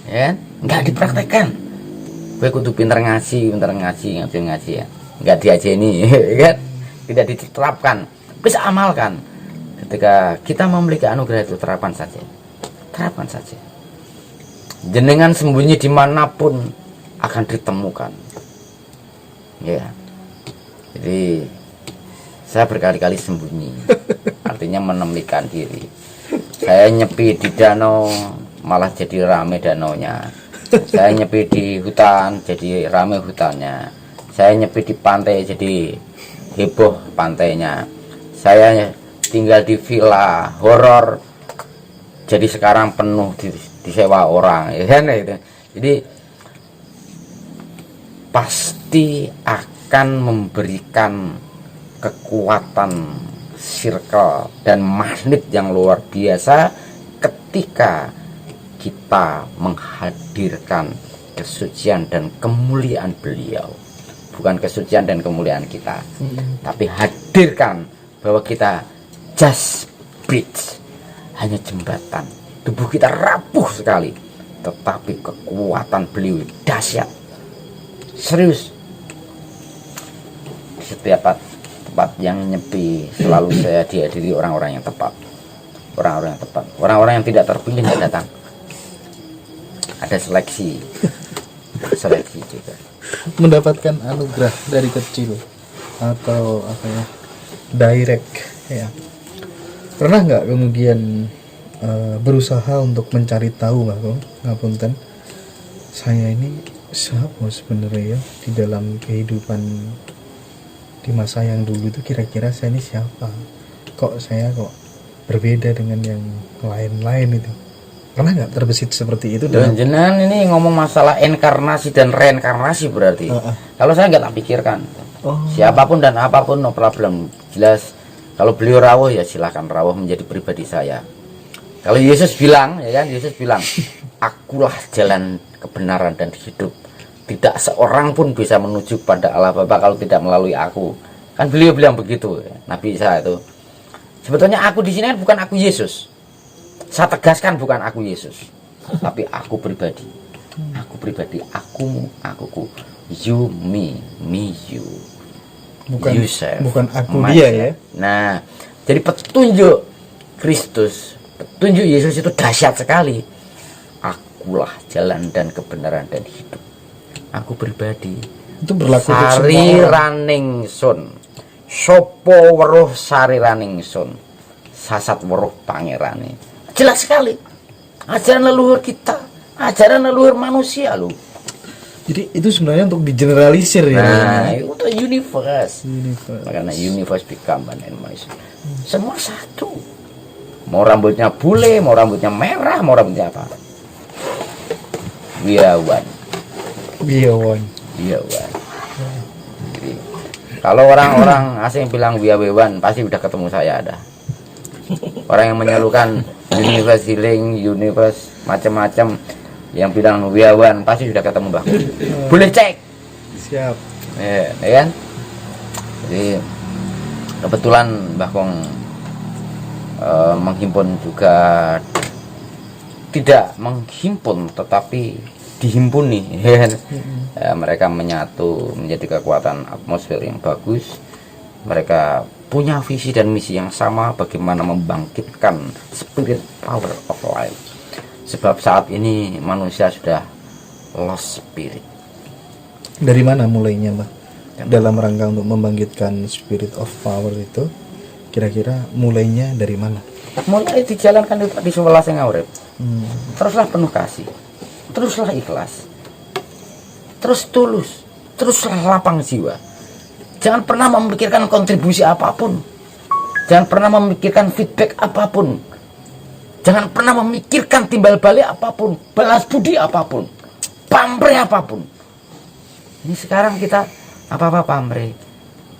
ya, nggak dipraktekkan. Gue kudu pinter ngaji ya, nggak diajeni, kan? Tidak diterapkan, bisa amalkan. Ketika kita memiliki anugerah itu, terapkan saja. Jenengan sembunyi dimanapun akan ditemukan, ya. Jadi saya berkali-kali sembunyi, artinya menemukan diri. Saya nyepi di danau, malah jadi rame danaunya. Saya nyepi di hutan, jadi rame hutannya. Saya nyepi di pantai, jadi heboh pantainya. Saya tinggal di villa horor, jadi sekarang penuh disewa orang, ya kan itu. Jadi pasti akan memberikan kekuatan circle dan magnet yang luar biasa ketika kita menghadirkan kesucian dan kemuliaan beliau. Bukan kesucian dan kemuliaan kita, tapi hadirkan bahwa kita just bridge, hanya jembatan. Tubuh kita rapuh sekali, tetapi kekuatan beliau dahsyat. Serius. Setiap tempat yang nyepi selalu saya dihadiri orang-orang yang tepat. Orang-orang yang tidak terpilih tidak datang. Ada seleksi juga. Mendapatkan anugerah dari kecil atau apa ya, direct ya, pernah nggak kemudian berusaha untuk mencari tahu ngapunten, saya ini siapa sebenarnya ya di dalam kehidupan di masa yang dulu itu, kira-kira saya ini siapa, kok berbeda dengan yang lain-lain itu. Pernah nggak terbesit seperti itu? Dan jenengan ini ngomong masalah inkarnasi dan reinkarnasi berarti. Kalau saya nggak tak pikirkan. Siapapun dan apapun no problem. Jelas kalau beliau rawuh ya silakan rawuh menjadi pribadi saya. Kalau Yesus bilang, ya kan, Yesus bilang, akulah jalan kebenaran dan hidup. Tidak seorang pun bisa menuju pada Allah Bapa kalau tidak melalui aku. Kan beliau bilang begitu, Nabi Isa itu. Sebetulnya aku di sini bukan aku Yesus. Saya tegaskan bukan aku Yesus, tapi aku pribadi. Akumu, akuku. You, me, you. Bukan yourself, bukan aku myself. Dia ya. Nah, jadi petunjuk Kristus, petunjuk Yesus itu dahsyat sekali. Akulah jalan dan kebenaran dan hidup. Aku pribadi. Itu berlaku untuk semua Sari orang. raning sun. Sopo weruh sari raning sun. Sasat weruh pangerane. Jelas sekali. Ajaran leluhur kita, ajaran leluhur manusia loh. Jadi itu sebenarnya untuk digeneralisir ya. Nah, itu untuk universe. Karena universe become an animation. Semua satu. Mau rambutnya bule, mau rambutnya merah, mau rambutnya apa. We are one. Jadi, kalau orang-orang asing bilang we are one, pasti udah ketemu saya ada. Orang yang menyelukan universe healing, universe macam-macam, yang bilang we are one, pasti sudah ketemu Mbah. Boleh cek. Siap. Ya kan? Jadi kebetulan Mbah Kong menghimpun juga, tidak menghimpun tetapi dihimpuni, ya kan? Mereka menyatu menjadi kekuatan atmosfer yang bagus. Mereka punya visi dan misi yang sama, bagaimana membangkitkan spirit power of life. Sebab saat ini manusia sudah lost spirit. Dari mana mulainya, Mbak? Dalam rangka untuk membangkitkan spirit of power itu, kira-kira mulainya dari mana? Mulai dijalankan di sebelah yang urip. Teruslah penuh kasih, teruslah ikhlas, terus tulus, teruslah lapang jiwa. Jangan pernah memikirkan kontribusi apapun. Jangan pernah memikirkan feedback apapun. Jangan pernah memikirkan timbal balik apapun, balas budi apapun, pamrih apapun. Ini sekarang kita apa-apa pamrih,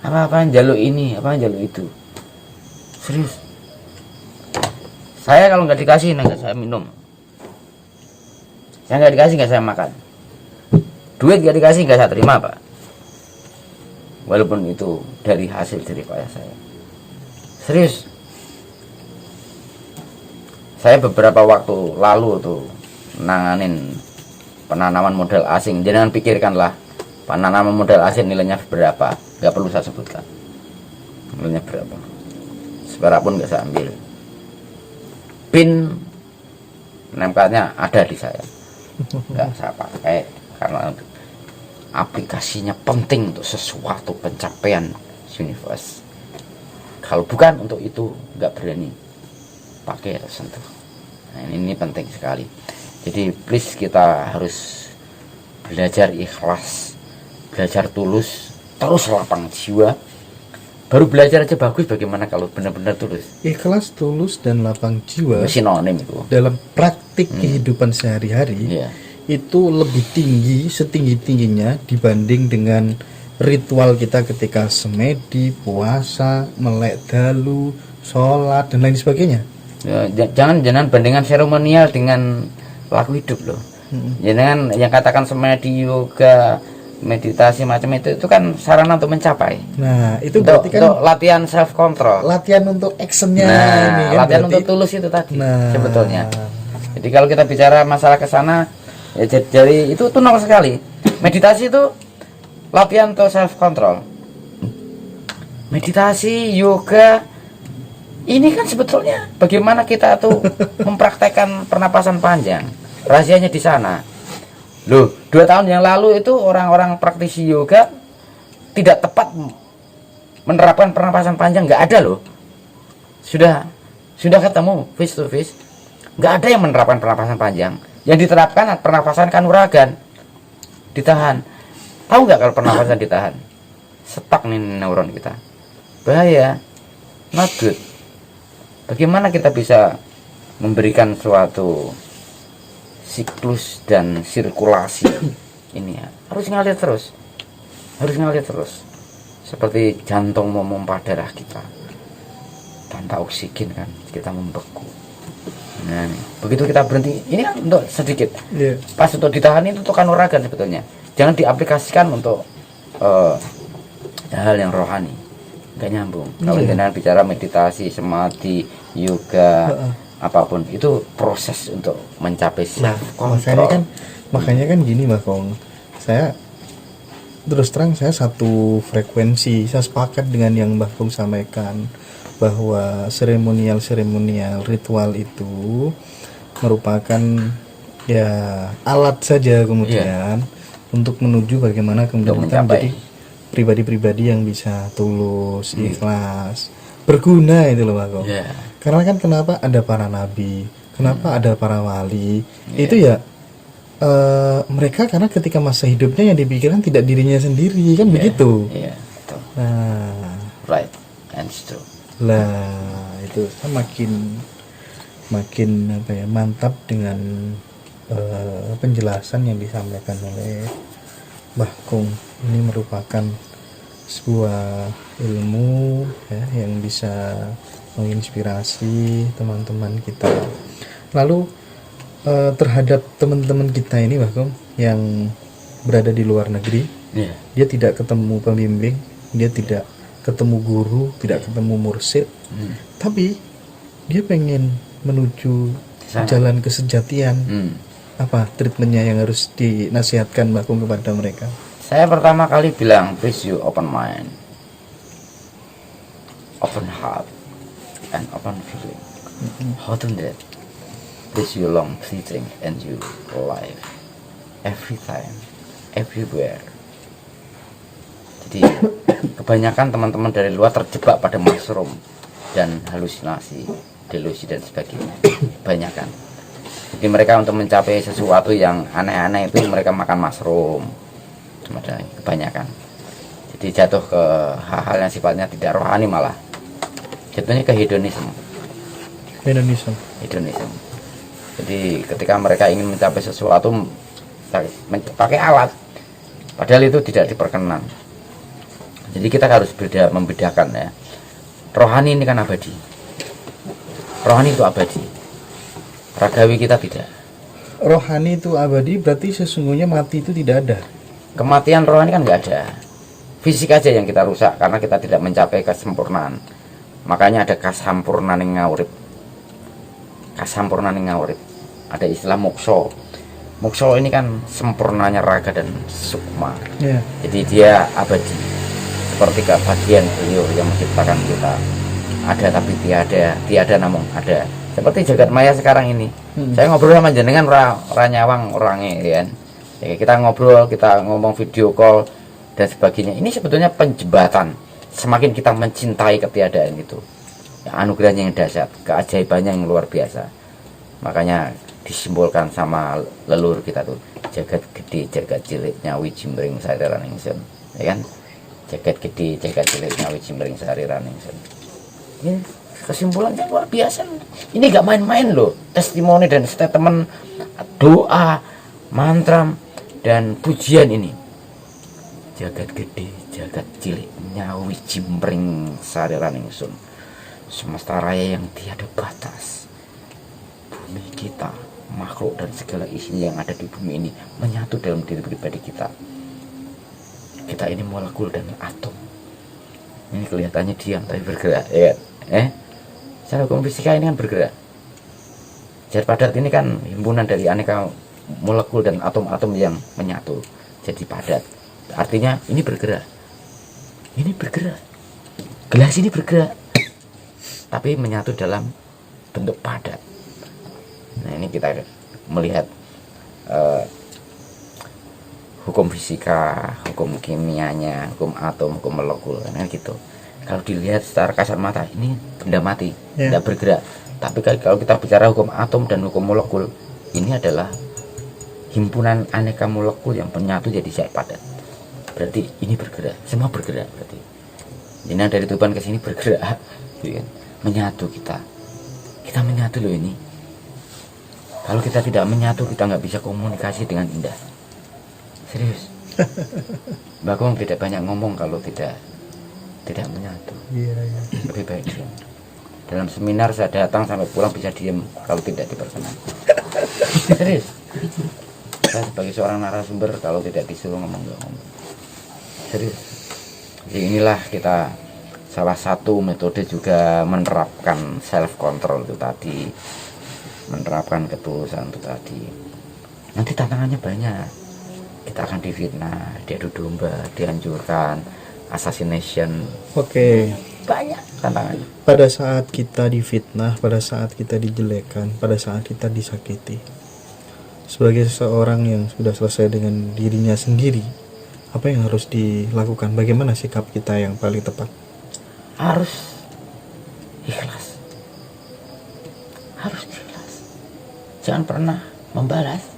apa-apa jaluk ini, apa jaluk itu. Serius. Saya kalau nggak dikasih, nggak saya minum. Saya nggak dikasih, nggak saya makan. Duit nggak dikasih, nggak saya terima, Pak. Walaupun itu dari hasil jerih payah saya. Serius. Saya beberapa waktu lalu tuh nanganin penanaman modal asing. Jangan pikirkanlah penanaman modal asing nilainya berapa, nggak perlu saya sebutkan nilainya berapa, seberapa pun nggak saya ambil. PIN name-nya ada di saya, nggak saya pakai karena aplikasinya penting untuk sesuatu pencapaian universe. Kalau bukan untuk itu nggak berani pakai atau sentuh. Nah, ini penting sekali. Jadi please kita harus belajar ikhlas, belajar tulus, terus lapang jiwa. Baru belajar aja bagus, bagaimana kalau benar-benar tulus. Ikhlas, tulus, dan lapang jiwa Sinonim itu dalam praktik kehidupan sehari-hari itu lebih tinggi, setinggi-tingginya dibanding dengan ritual kita ketika semedi, puasa, melek dalu, sholat, dan lain sebagainya. Ya, jangan bandingkan seremonial dengan laku hidup loh. Jangan yang katakan semedi, yoga, meditasi macam itu kan sarana untuk mencapai. Nah, itu berarti kan untuk latihan self control. Latihan untuk actionnya ini kan. Latihan untuk tulus itu tadi. Nah, sebetulnya. Jadi kalau kita bicara masalah ke sana, ya jadi itu nol sekali. Meditasi itu latihan untuk self control. Meditasi, yoga, ini kan sebetulnya bagaimana kita tuh mempraktekkan pernapasan panjang. Rahasianya di sana. Loh, 2 tahun yang lalu itu orang-orang praktisi yoga tidak tepat menerapkan pernapasan panjang, nggak ada loh. Sudah ketemu face to face, nggak ada yang menerapkan pernapasan panjang. Yang diterapkan pernapasan kanuragan, ditahan. Tahu nggak kalau pernapasan ditahan? Stuck nih neuron kita, bahaya, not good. Bagaimana kita bisa memberikan suatu siklus dan sirkulasi ini ya, harus ngalir terus seperti jantung memompa darah kita. Tanpa oksigen kan kita membeku. Nah nih, begitu kita berhenti, ini kan untuk sedikit pas untuk ditahan itu untuk kanuragan sebetulnya, jangan diaplikasikan untuk hal yang rohani, nggak nyambung. Kalau kita bicara meditasi, samadhi, yoga, apapun itu proses untuk mencapai self control. Makanya kan gini Mbak Kong, saya terus terang saya satu frekuensi, saya sepakat dengan yang Mbak Kong sampaikan bahwa seremonial ritual itu merupakan ya alat saja kemudian untuk menuju bagaimana kemudian kita menjadi pribadi-pribadi yang bisa tulus, ikhlas, berguna itu loh Mbak Kong. Karena kan kenapa ada para nabi, kenapa ada para wali, itu ya mereka karena ketika masa hidupnya yang dipikirkan tidak dirinya sendiri kan begitu. Betul. Nah, right and true. Lah itu saya makin apa ya, mantap dengan penjelasan yang disampaikan oleh Mbah Kong. Ini merupakan sebuah ilmu ya, yang bisa menginspirasi teman-teman kita. Lalu terhadap teman-teman kita ini Mbah Kong yang berada di luar negeri, dia tidak ketemu pembimbing, dia tidak ketemu guru, tidak ketemu mursyid, tapi dia pengen menuju jalan kesejatian. Apa treatmentnya yang harus dinasihatkan Mbak Kong kepada mereka? Saya pertama kali bilang, please you open mind, open heart, and open feeling. How to that? Please you long breathing and you life every time, everywhere. Jadi kebanyakan teman-teman dari luar terjebak pada mushroom dan halusinasi, delusi dan sebagainya. Kebanyakan. Jadi mereka untuk mencapai sesuatu yang aneh-aneh itu mereka makan mushroom. Kebanyakan. Jadi jatuh ke hal-hal yang sifatnya tidak rohani, malah jatuhnya ke hedonisme. Jadi ketika mereka ingin mencapai sesuatu pakai alat, padahal itu tidak diperkenan. Jadi kita harus membedakan ya. Rohani ini kan abadi. Rohani itu abadi. Ragawi kita tidak. Rohani itu abadi, berarti sesungguhnya mati itu tidak ada. Kematian rohani kan nggak ada. Fisik aja yang kita rusak karena kita tidak mencapai kesempurnaan. Makanya ada kasampurnaning ngawurip. Kasampurnaning ngawurip. Ada istilah mokso. Mokso ini kan sempurnanya raga dan sukma. Yeah. Jadi dia abadi, seperti keabadian beliau yang menciptakan kita. Ada tapi tiada namun ada. Seperti jagat maya sekarang ini. Saya ngobrol sama jenengan orang nyawang orangnya, kan. Ya, kita ngobrol, kita ngomong video call dan sebagainya. Ini sebetulnya penjembatan. Semakin kita mencintai ketiadaan itu, ya, anugerahnya yang dahsyat, keajaibannya yang luar biasa. Makanya disimbolkan sama leluhur kita tuh, jagat gede, jagat cilik, nyawi jimbring sariran ingsun, ya kan? Jagat gede, jagat cilik, nyawi jimbring sariran ingsun. Ini kesimpulannya luar biasa. Ini gak main-main loh, testimoni dan statement, doa, mantra dan pujian ini. Jagat gede, jagat cilik, nyawi jimbring sariran ingsun. Semesta raya yang tiada batas, bumi kita, makhluk dan segala isinya yang ada di bumi ini menyatu dalam diri pribadi kita. Kita ini molekul dan atom. Ini kelihatannya diam tapi bergerak, ya. Secara hukum fisika ini kan bergerak. Zat padat ini kan himpunan dari aneka molekul dan atom-atom yang menyatu jadi padat. Artinya ini bergerak. Ini bergerak. Gelas ini bergerak. Tapi menyatu dalam bentuk padat. Nah, ini kita melihat hukum fisika, hukum kimianya, hukum atom, hukum molekul, kan gitu. Kalau dilihat secara kasat mata, ini benda mati, tidak bergerak. Tapi kalau kita bicara hukum atom dan hukum molekul, ini adalah himpunan aneka molekul yang menyatu jadi zat padat. Berarti ini bergerak, semua bergerak berarti. Ini dari Tuban ke sini bergerak, gitu kan? Menyatu kita menyatu loh ini. Kalau kita tidak menyatu, kita nggak bisa komunikasi dengan indah. Serius. Mbak Kong tidak banyak ngomong kalau tidak menyatu. Iya. Lebih baik diam. Dalam seminar saya datang sampai pulang bisa diam kalau tidak diperkenan. Serius. Saya sebagai seorang narasumber kalau tidak disuruh ngomong nggak ngomong. Serius. Jadi inilah kita salah satu metode juga menerapkan self control itu tadi, menerapkan ketulusan itu tadi. Nanti tantangannya banyak. Kita akan difitnah, diadu domba, dihancurkan, assassination. Oke. Banyak tantangannya. Pada saat kita difitnah, pada saat kita dijelekan, pada saat kita disakiti, sebagai seseorang yang sudah selesai dengan dirinya sendiri, apa yang harus dilakukan? Bagaimana sikap kita yang paling tepat? Harus ikhlas. Harus ikhlas. Jangan pernah membalas.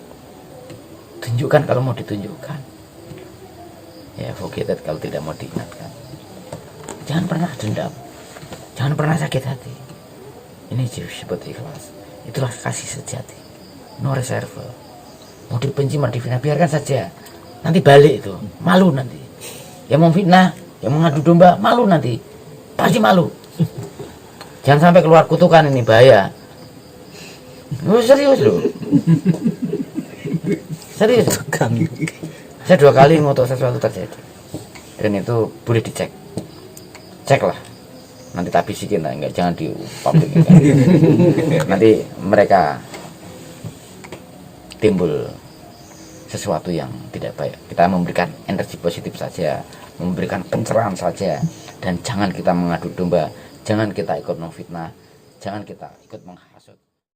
Tunjukkan kalau mau ditunjukkan. Ya, forget it kalau tidak mau diingatkan. Jangan pernah dendam. Jangan pernah sakit hati. Ini disebut ikhlas. Itulah kasih sejati. No reserve. Mau dibenci, mau difitnah, biarkan saja. Nanti balik itu, malu nanti. Yang mau fitnah, yang mengadu domba, malu nanti. Pasti malu. Jangan sampai keluar kutukan, ini bahaya. Serius loh. Serius. Saya 2 kali ngutuk sesuatu terjadi. Dan itu boleh dicek. Cek lah. Nanti tak bisikin lah, enggak, jangan di publik. Nanti mereka timbul sesuatu yang tidak baik. Kita memberikan energi positif saja, memberikan pencerahan saja, dan jangan kita mengadu domba, jangan kita ikut memfitnah, jangan kita ikut menghasut.